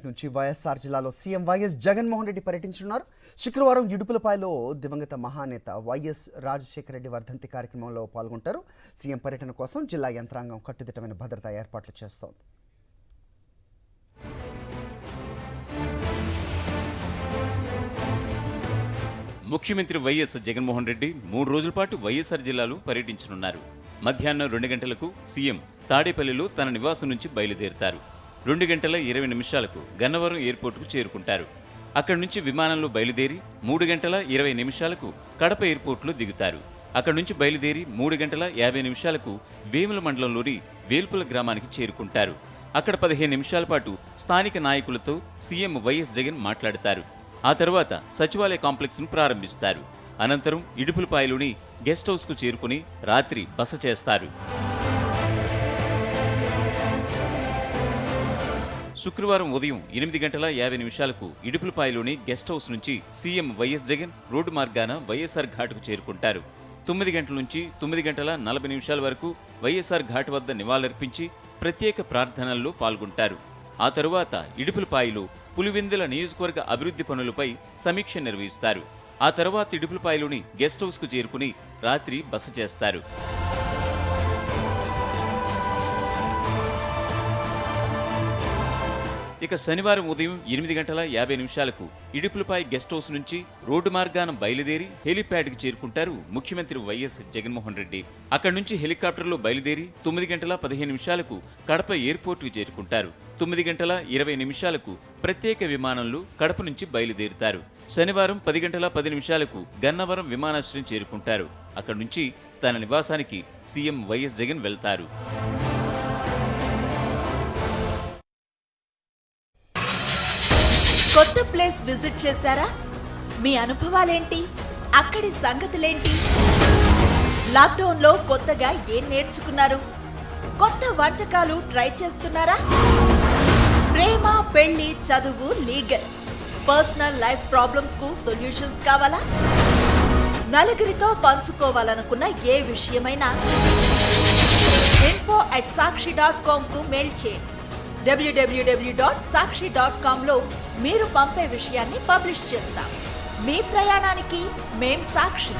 నుంచి వైఎస్ఆర్ జిల్లాలో CM YS Jaganmohan Reddy పర్యటించనున్నారు. శుక్రవారం ఇడుపులపాయలో దివంగత మహానేత వైఎస్ రాజశేఖర రెడ్డి వర్ధంతి కార్యక్రమంలో పాల్గొంటారు. సీఎం పర్యటన కోసం జిల్లా యంత్రాంగం కట్టుదిట్టమైన భద్రతా ఏర్పాట్లు చేస్తోంది. ముఖ్యమంత్రి వైఎస్ జగన్మోహన్ రెడ్డి 3 రోజుల పాటు వైఎస్ఆర్ జిల్లాలో పర్యటించనున్నారు. మధ్యాహ్నం 2 గంటలకు సీఎం తాడేపల్లిలో తన నివాసం నుంచి బయలుదేరుతారు. 2:20 గన్నవరం ఎయిర్పోర్టుకు చేరుకుంటారు. అక్కడి నుంచి విమానంలో బయలుదేరి 3:20 కడప ఎయిర్పోర్టులో దిగుతారు. అక్కడి నుంచి బయలుదేరి 3:50 వేముల మండలంలోని వేల్పుల గ్రామానికి చేరుకుంటారు. అక్కడ 15 నిమిషాల పాటు స్థానిక నాయకులతో సీఎం వైఎస్ జగన్ మాట్లాడతారు. ఆ తర్వాత సచివాలయ కాంప్లెక్స్ను ప్రారంభిస్తారు. అనంతరం ఇడుపులపాయలోని గెస్ట్ హౌస్కు చేరుకుని రాత్రి బస చేస్తారు. శుక్రవారం ఉదయం 8:50 ఇడుపులపాయలోని గెస్ట్ హౌస్ నుంచి సీఎం వైఎస్ జగన్ రోడ్డు మార్గాన వైఎస్ఆర్ ఘాట్కు చేరుకుంటారు. 9 గంటల నుంచి 9:40 వరకు వైఎస్ఆర్ ఘాట్ వద్ద నివాళులర్పించి ప్రత్యేక ప్రార్థనల్లో పాల్గొంటారు. ఆ తరువాత ఇడుపులపాయలో పులివెందుల నియోజకవర్గ అభివృద్ధి పనులపై సమీక్ష నిర్వహిస్తారు. ఆ తర్వాత ఇడుపులపాయలోని గెస్ట్ హౌస్కు చేరుకుని రాత్రి బస చేస్తారు. ఇక శనివారం ఉదయం 8:50 ఇడుపులపాయ గెస్ట్ హౌస్ నుంచి రోడ్డు మార్గాన బయలుదేరి హెలిప్యాడ్కి చేరుకుంటారు ముఖ్యమంత్రి వైఎస్ జగన్మోహన్ రెడ్డి. అక్కడి నుంచి హెలికాప్టర్లో బయలుదేరి 9:15 కడప ఎయిర్పోర్టుకు చేరుకుంటారు. 9:20 ప్రత్యేక విమానంలో కడప నుంచి బయలుదేరుతారు. శనివారం 10:10 గన్నవరం విమానాశ్రయం చేరుకుంటారు. అక్కడి నుంచి తన నివాసానికి సీఎం వైఎస్ జగన్ వెళ్తారు. కొత్త ప్లేస్ విజిట్ చేశారా? మీ అనుభవాలేంటి? అక్కడి సంగతులేంటి? లాక్డౌన్లో కొత్తగా ఏం నేర్చుకున్నారు? కొత్త వంటకాలు ట్రై చేస్తున్నారా? ప్రేమ, పెళ్లి, చదువు, లీగల్, పర్సనల్ లైఫ్ ప్రాబ్లమ్స్ కు సొల్యూషన్స్ కావాలా? నలుగురితో పంచుకోవాలనుకున్న ఏ విషయమైనా info@sakshi.com కు మెయిల్ చేయండి. www.sakshi.com లో మీరు పంపే విషయాన్ని పబ్లిష్ చేస్తాం. మీ ప్రయాణానికి మేం సాక్షి.